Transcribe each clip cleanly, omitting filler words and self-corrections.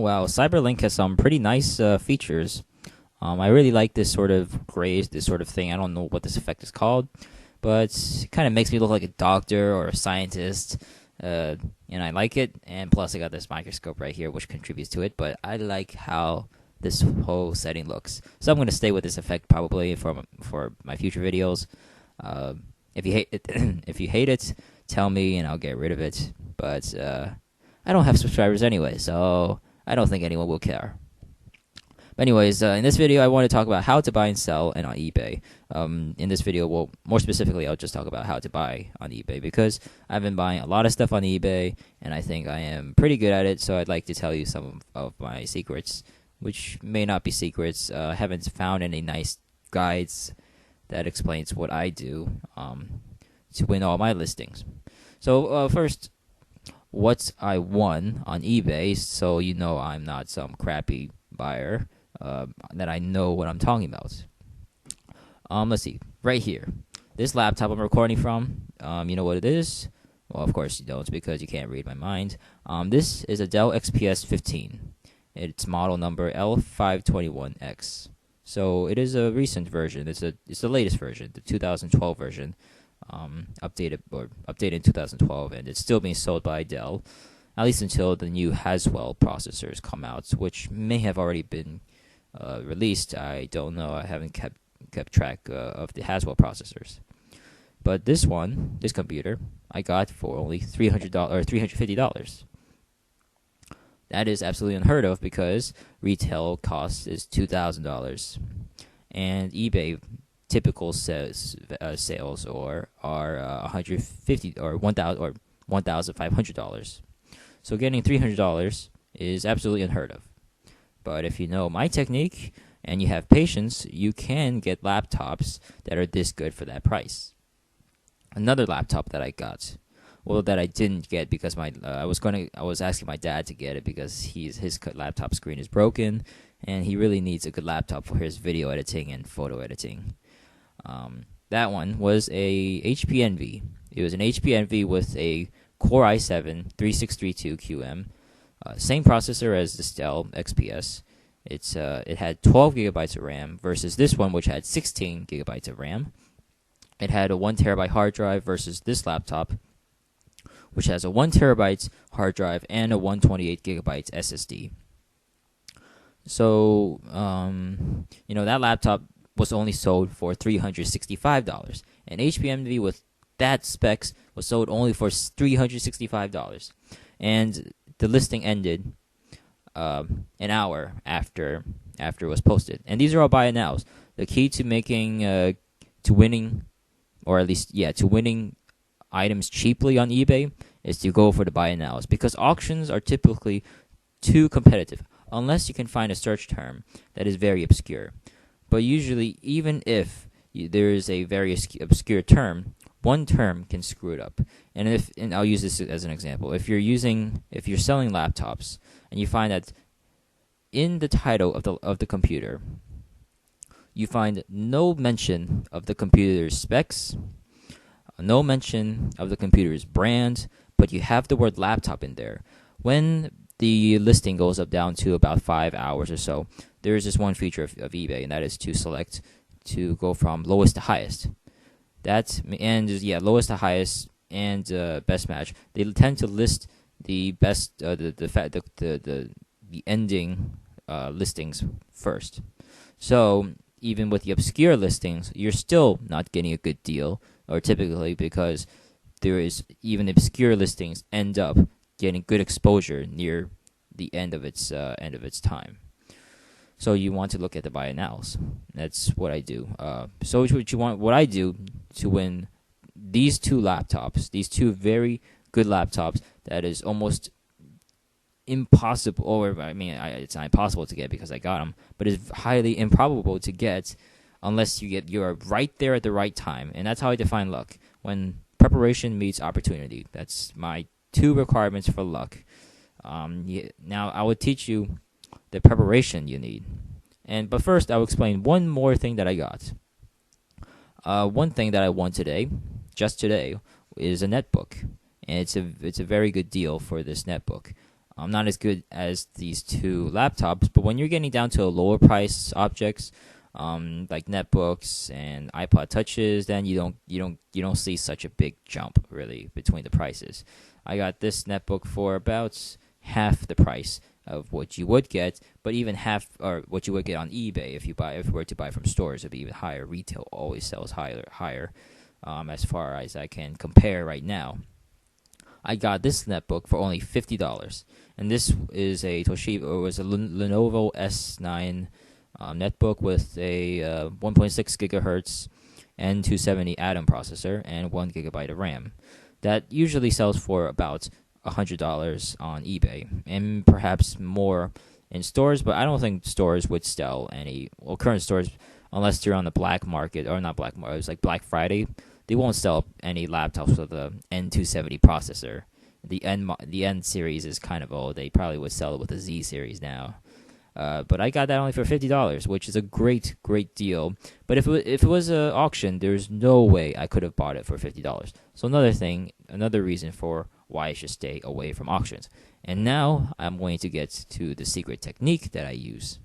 wow, Cyberlink has some pretty nice features. I really like this sort of grays, this sort of thing. I don't know what this effect is called, but it kind of makes me look like a doctor or a scientist. And I like it. And plus, I got this microscope right here, which contributes to it. But I like how this whole setting looks. So I'm going to stay with this effect probably for my future videos. If you hate it, if you hate it, tell me and I'll get rid of it. But I don't have subscribers anyway, so I don't think anyone will care. But anyways, in this video, I want to talk about how to buy and sell and on eBay. In this video, well, more specifically, I'll just talk about how to buy on eBay because I've been buying a lot of stuff on eBay, and I think I am pretty good at it. So I'd like to tell you some of my secrets, which may not be secrets. I haven't found any nice guides that explains what I do to win all my listings. So first, what I won on eBay, so you know I'm not some crappy buyer. That I know what I'm talking about. Let's see, right here. This laptop I'm recording from, you know what it is? Well, of course you don't because you can't read my mind. This is a Dell XPS 15. It's model number L521X. So it is a recent version. It's the latest version, the 2012 version, updated in 2012, and it's still being sold by Dell, at least until the new Haswell processors come out, which may have already been released. I don't know. I haven't kept track of the Haswell processors. But this computer, I got for only $300 or $350. That is absolutely unheard of because retail cost is $2,000, and eBay typical sales are $150 or $1,500. So getting $300 is absolutely unheard of. But if you know my technique and you have patience, you can get laptops that are this good for that price. Another laptop that I got, well, that I didn't get because I was asking my dad to get it because his laptop screen is broken and he really needs a good laptop for his video editing and photo editing. That one was a HP Envy. It was an HP Envy with a Core i7-3632QM. Same processor as the Dell XPS. It had 12 gigabytes of RAM versus this one, which had 16 gigabytes of RAM. It had a 1 terabyte hard drive versus this laptop, which has a 1 terabyte hard drive and a 128 gigabytes SSD. So, that laptop was only sold for $365. An HP Envy with that specs was sold only for $365. And the listing ended an hour after it was posted. And these are all buy it nows. The key to winning items cheaply on eBay is to go for the buy it nows because auctions are typically too competitive unless you can find a search term that is very obscure. But usually, even if there is a very obscure term, one term can screw it up. And I'll use this as an example. If you're selling laptops and you find that in the title of the computer, you find no mention of the computer's specs, no mention of the computer's brand, but you have the word laptop in there. When the listing goes down to about 5 hours or so, there is this one feature of eBay, and that is to go from lowest to highest. Lowest to highest and best match. They tend to list the best, the ending listings first. So even with the obscure listings, you're still not getting a good deal, or typically because there is even obscure listings end up getting good exposure near the end of its time. So you want to look at the buy it nows. That's what I do. So what I do to win these two very good laptops that is almost impossible, it's not impossible to get because I got them, but it's highly improbable to get unless you're right there at the right time. And that's how I define luck. When preparation meets opportunity. That's my 2 requirements for luck. Now I will teach you the preparation you need. But first, I will explain one more thing that I got. One thing that I won just today, is a netbook, and it's a very good deal for this netbook. Not as good as these two laptops, but when you're getting down to lower price objects, like netbooks and iPod touches, then you don't see such a big jump really between the prices. I got this netbook for about half the price of what you would get, but even half or what you would get on eBay if you were to buy from stores, it'd be even higher. Retail always sells higher. As far as I can compare right now. I got this netbook for only $50, and this is a Toshiba, or was a Lenovo S9 netbook with a 1.6 gigahertz N270 Atom processor and 1 gigabyte of RAM. That usually sells for about $100 on eBay, and perhaps more in stores, but I don't think stores would sell current stores, unless they're on the black market, or not black market, it's like Black Friday, they won't sell any laptops with the N270 processor. The N series is kind of old. They probably would sell it with the Z series now. But I got that only for $50, which is a great deal. But if it was an auction, there's no way I could have bought it for $50. So another reason for why I should stay away from auctions. And now I'm going to get to the secret technique that I use.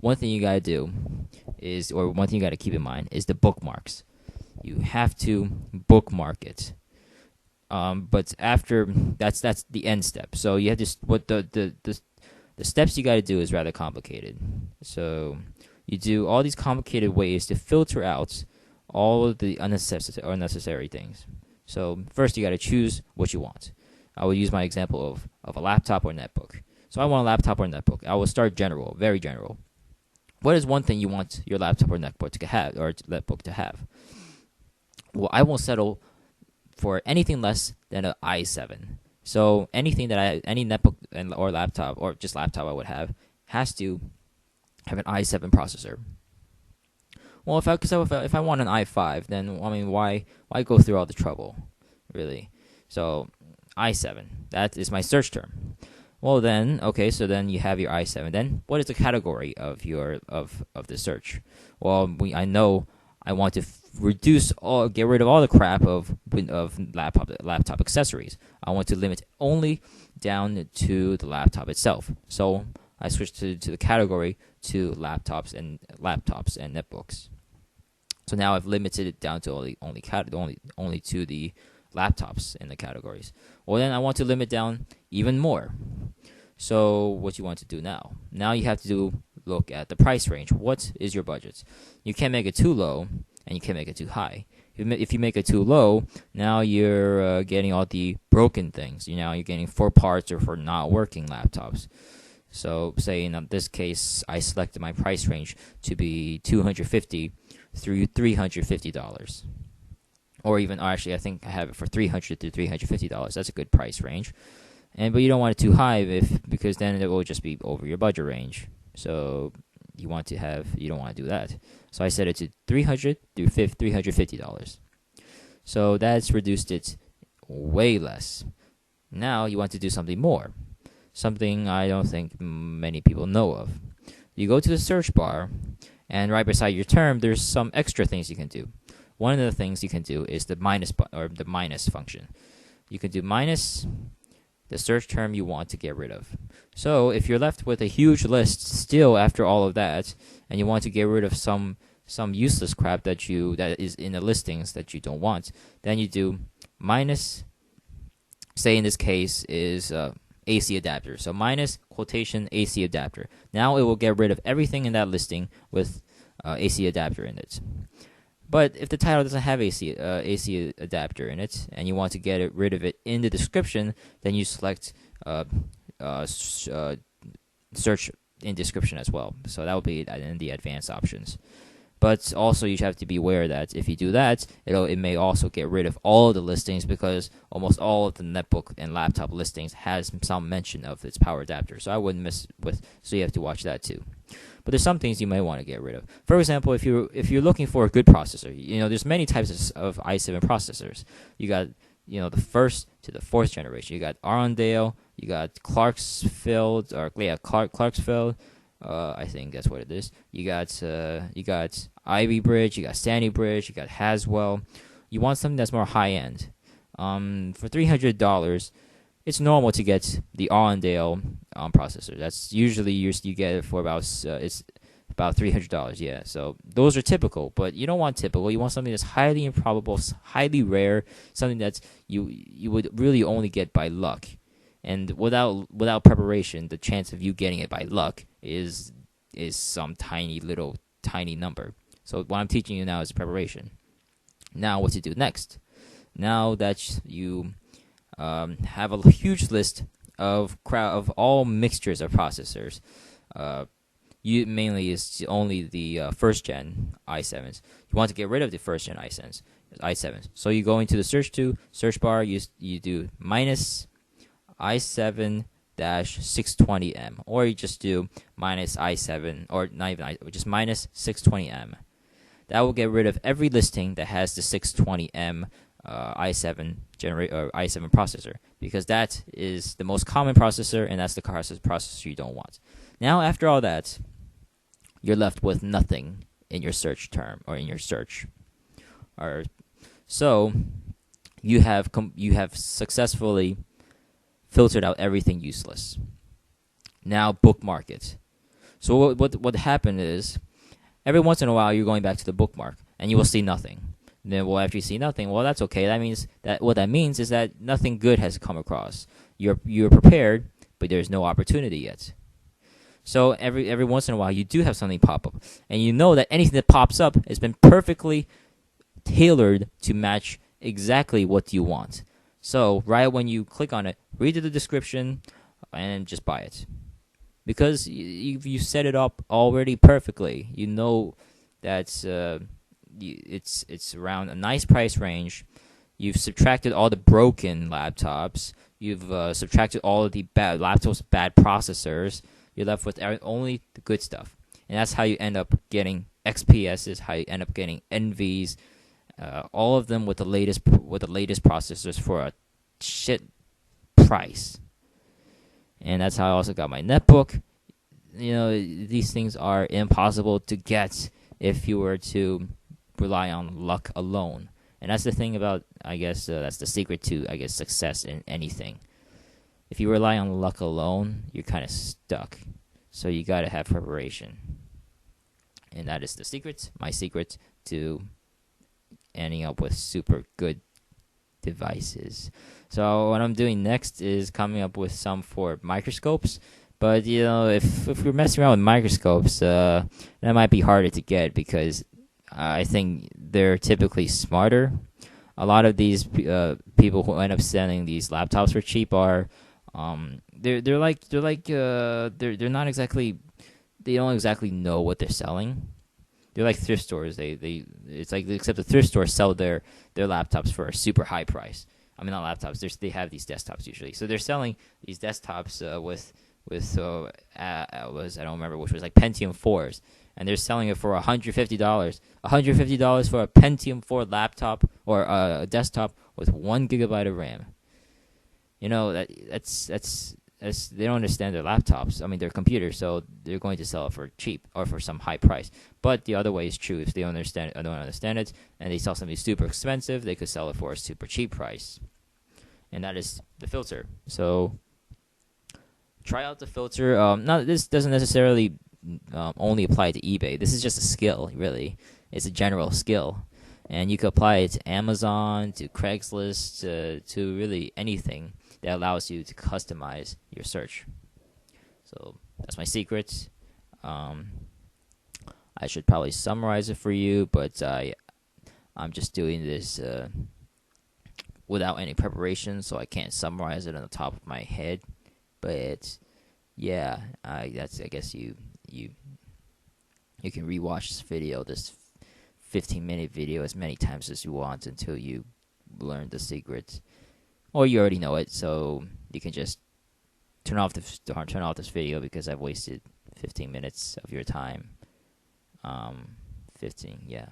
One thing you gotta do one thing you gotta keep in mind is the bookmarks. You have to bookmark it. But after that's the end step. So you have to the steps you got to do is rather complicated. So you do all these complicated ways to filter out all of the unnecessary things. So first you got to choose what you want. I will use my example of a laptop or netbook. So I want a laptop or netbook. I will start general, very general. What is one thing you want your laptop or netbook to have? Well, I won't settle for anything less than an i7. So any netbook or laptop, or just laptop I would have, has to have an i7 processor. Well, if I want an i5, then I mean, why go through all the trouble, really? So i7, that is my search term. Well then, okay, so then you have your i7. Then what is the category of the search? Well, I know I want to get rid of all the crap of laptop accessories. I want to limit only down to the laptop itself. So I switched to the category to laptops and netbooks. So now I've limited it down to only to the laptops in the categories. Well, then I want to limit down even more. So what you want to do now? Now you have to look at the price range. What is your budget? You can't make it too low, and you can't make it too high. If you make it too low, now you're getting all the broken things. You're getting for parts or for not working laptops. So say in this case, I selected my price range to be $250 through $350. Or actually, I think I have it for $300 to $350. That's a good price range. But you don't want it too high because then it will just be over your budget range. So you don't want to do that. So I set it to $300 through $350. So that's reduced it way less. Now you want to do something more. Something I don't think many people know of. You go to the search bar, and right beside your term, there's some extra things you can do. One of the things you can do is the minus function. You can do minus the search term you want to get rid of. So if you're left with a huge list still after all of that, and you want to get rid of some useless crap that is in the listings that you don't want, then you do minus, say in this case is AC adapter. So minus quotation AC adapter. Now it will get rid of everything in that listing with AC adapter in it. But if the title doesn't have AC adapter in it, and you want to get rid of it in the description, then you select search in description as well. So that will be in the advanced options. But also you have to be aware that if you do that, it may also get rid of all of the listings, because almost all of the netbook and laptop listings has some mention of its power adapter. So I wouldn't so you have to watch that too. But there's some things you may want to get rid of. For example, if you're looking for a good processor, there's many types of i7 processors. You got the first to the fourth generation. You got Arundel, you got Clarksfield, I think that's what it is. You got Ivy Bridge, you got Sandy Bridge, you got Haswell. You want something that's more high end. For $300, it's normal to get the Allendale processor. That's usually you get it for about it's about $300. Yeah, so those are typical, but you don't want typical. You want something that's highly improbable, highly rare, something that's you would really only get by luck. And without preparation, the chance of you getting it by luck is some tiny number. So what I'm teaching you now is preparation. Now, what to do next? Now that you have a huge list of all mixtures of processors, you mainly is only the first gen i7s. You want to get rid of the first gen i7s. So you go into the search bar. You do minus i7 620M, or you just do minus i7, or not even just minus 620M. That will get rid of every listing that has the 620M i7 i7 processor, because that is the most common processor, and that's the processor you don't want. Now, after all that, you're left with nothing in your search term or in your search. So you have successfully filtered out everything useless. Now bookmark it. So what happened is, every once in a while you're going back to the bookmark and you will see nothing. And then, well, after you see nothing, well, that's okay. That means that nothing good has come across. You're prepared, but there's no opportunity yet. So every once in a while you do have something pop up, and you know that anything that pops up has been perfectly tailored to match exactly what you want. So right when you click on it, read the description and just buy it, because you set it up already perfectly. You know that it's around a nice price range. You've subtracted all the broken laptops. You've subtracted all of the bad laptops, bad processors. You're left with only the good stuff, and that's how you end up getting XPSs. How you end up getting Envies. All of them with the latest processors for a shit price. And that's how I also got my netbook. You know, these things are impossible to get if you were to rely on luck alone. And that's the thing about, I guess, that's the secret to, I guess, success in anything. If you rely on luck alone, you're kind of stuck. So you got to have preparation. And that is the secret, my secret to ending up with super good devices. So what I'm doing next is coming up with some for microscopes. But, you know, if we're messing around with microscopes, that might be harder to get, because I think they're typically smarter. A lot of these people who end up selling these laptops for cheap are they're not exactly, they don't exactly know what they're selling. They're like thrift stores. It's like, except the thrift stores sell their laptops for a super high price. I mean, not laptops. They have these desktops usually. So they're selling these desktops with I don't remember which was, like Pentium 4s, and they're selling it for $150. $150 for a Pentium 4 laptop or a desktop with 1 gigabyte of RAM. You know, that's they don't understand their laptops. I mean, their computers, so they're going to sell it for cheap or for some high price. But the other way is true. If they don't understand it, and they sell something super expensive, they could sell it for a super cheap price. And that is the filter. So try out the filter. This doesn't necessarily only apply to eBay. This is just a skill, really. It's a general skill. And you can apply it to Amazon, to Craigslist, to really anything that allows you to customize your search. So that's my secret. I should probably summarize it for you, but I'm just doing this without any preparation, so I can't summarize it on the top of my head. But yeah, I guess you can rewatch this video, this 15-minute video, as many times as you want until you learn the secret, or you already know it. So you can just turn off this video, because I've wasted 15 minutes of your time. 15, yeah.